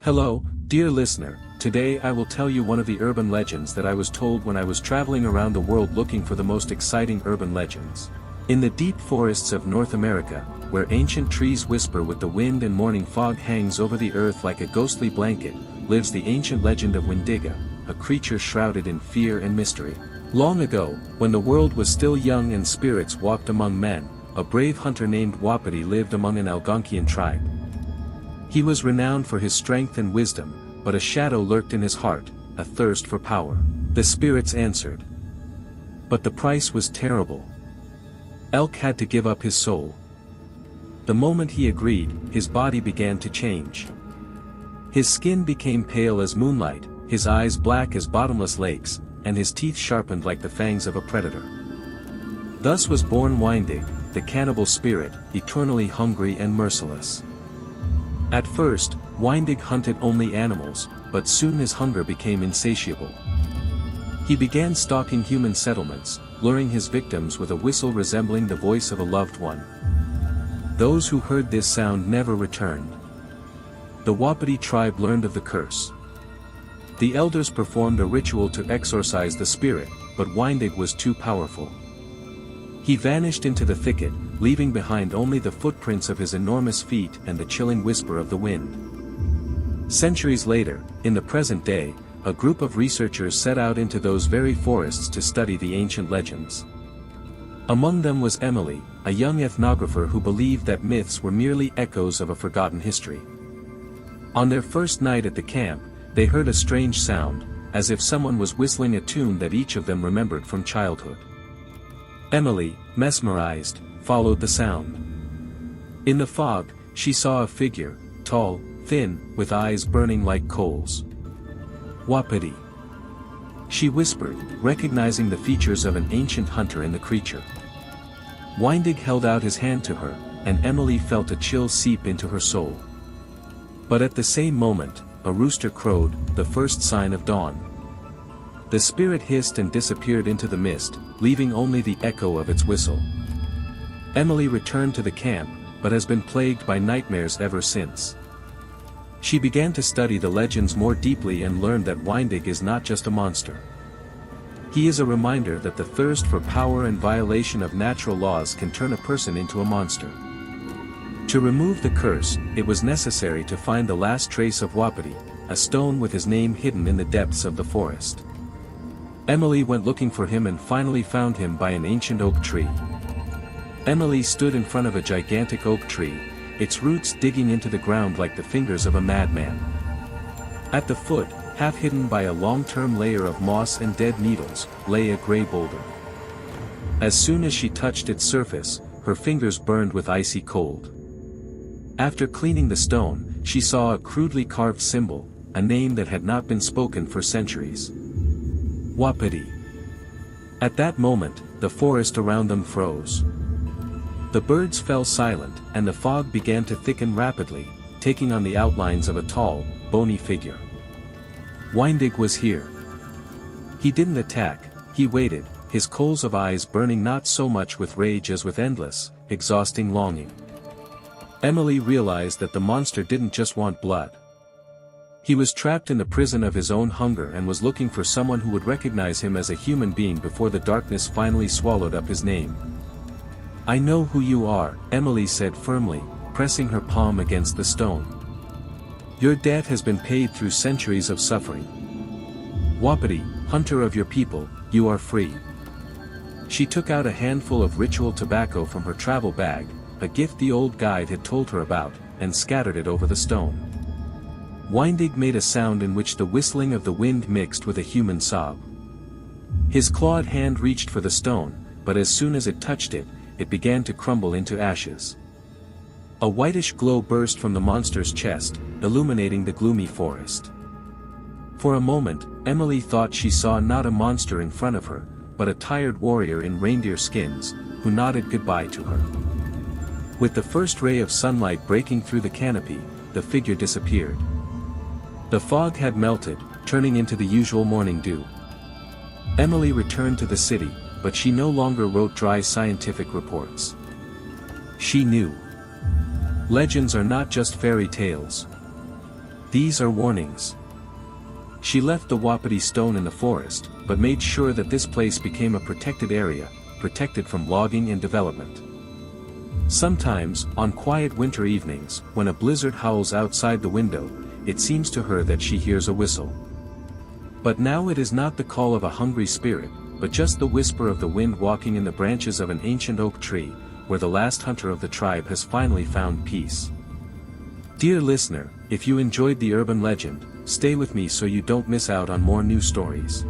Hello, dear listener. Today I will tell you one of the urban legends that I was told when I was traveling around the world looking for the most exciting urban legends. In the deep forests of North America, where ancient trees whisper with the wind and morning fog hangs over the earth like a ghostly blanket, lives the ancient legend of Windigo, a creature shrouded in fear and mystery. Long ago, when the world was still young and spirits walked among men, a brave hunter named Wapiti lived among an Algonquian tribe. He was renowned for his strength and wisdom, but a shadow lurked in his heart, a thirst for power. The spirits answered. But the price was terrible. Elk had to give up his soul. The moment he agreed, his body began to change. His skin became pale as moonlight, his eyes black as bottomless lakes, and his teeth sharpened like the fangs of a predator. Thus was born Windyge, the cannibal spirit, eternally hungry and merciless. At first, Windyge hunted only animals, but soon his hunger became insatiable. He began stalking human settlements, luring his victims with a whistle resembling the voice of a loved one. Those who heard this sound never returned. The Wapiti tribe learned of the curse. The elders performed a ritual to exorcise the spirit, but Windyge was too powerful. He vanished into the thicket, leaving behind only the footprints of his enormous feet and the chilling whisper of the wind. Centuries later, in the present day, a group of researchers set out into those very forests to study the ancient legends. Among them was Emily, a young ethnographer who believed that myths were merely echoes of a forgotten history. On their first night at the camp, they heard a strange sound, as if someone was whistling a tune that each of them remembered from childhood. Emily, mesmerized, followed the sound. In the fog, she saw a figure, tall, thin, with eyes burning like coals. Wapiti. She whispered, recognizing the features of an ancient hunter in the creature. Windyge held out his hand to her, and Emily felt a chill seep into her soul. But at the same moment, a rooster crowed, the first sign of dawn. The spirit hissed and disappeared into the mist, leaving only the echo of its whistle. Emily returned to the camp, but has been plagued by nightmares ever since. She began to study the legends more deeply and learned that Windyge is not just a monster. He is a reminder that the thirst for power and violation of natural laws can turn a person into a monster. To remove the curse, it was necessary to find the last trace of Wapiti, a stone with his name hidden in the depths of the forest. Emily went looking for him and finally found him by an ancient oak tree. Emily stood in front of a gigantic oak tree, its roots digging into the ground like the fingers of a madman. At the foot, half hidden by a long-term layer of moss and dead needles, lay a gray boulder. As soon as she touched its surface, her fingers burned with icy cold. After cleaning the stone, she saw a crudely carved symbol, a name that had not been spoken for centuries. Wapiti. At that moment, the forest around them froze. The birds fell silent, and the fog began to thicken rapidly, taking on the outlines of a tall, bony figure. Windyge was here. He didn't attack, he waited, his coals of eyes burning not so much with rage as with endless, exhausting longing. Emily realized that the monster didn't just want blood. He was trapped in the prison of his own hunger and was looking for someone who would recognize him as a human being before the darkness finally swallowed up his name. "I know who you are," Emily said firmly, pressing her palm against the stone. "Your debt has been paid through centuries of suffering. Wapiti, hunter of your people, you are free." She took out a handful of ritual tobacco from her travel bag, a gift the old guide had told her about, and scattered it over the stone. Windyge made a sound in which the whistling of the wind mixed with a human sob. His clawed hand reached for the stone, but as soon as it touched it, it began to crumble into ashes. A whitish glow burst from the monster's chest, illuminating the gloomy forest. For a moment, Emily thought she saw not a monster in front of her, but a tired warrior in reindeer skins, who nodded goodbye to her. With the first ray of sunlight breaking through the canopy, the figure disappeared. The fog had melted, turning into the usual morning dew. Emily returned to the city, but she no longer wrote dry scientific reports. She knew. Legends are not just fairy tales. These are warnings. She left the wapiti stone in the forest, but made sure that this place became a protected area, protected from logging and development. Sometimes, on quiet winter evenings, when a blizzard howls outside the window, it seems to her that she hears a whistle. But now it is not the call of a hungry spirit, but just the whisper of the wind walking in the branches of an ancient oak tree, where the last hunter of the tribe has finally found peace. Dear listener, if you enjoyed the urban legend, stay with me so you don't miss out on more new stories.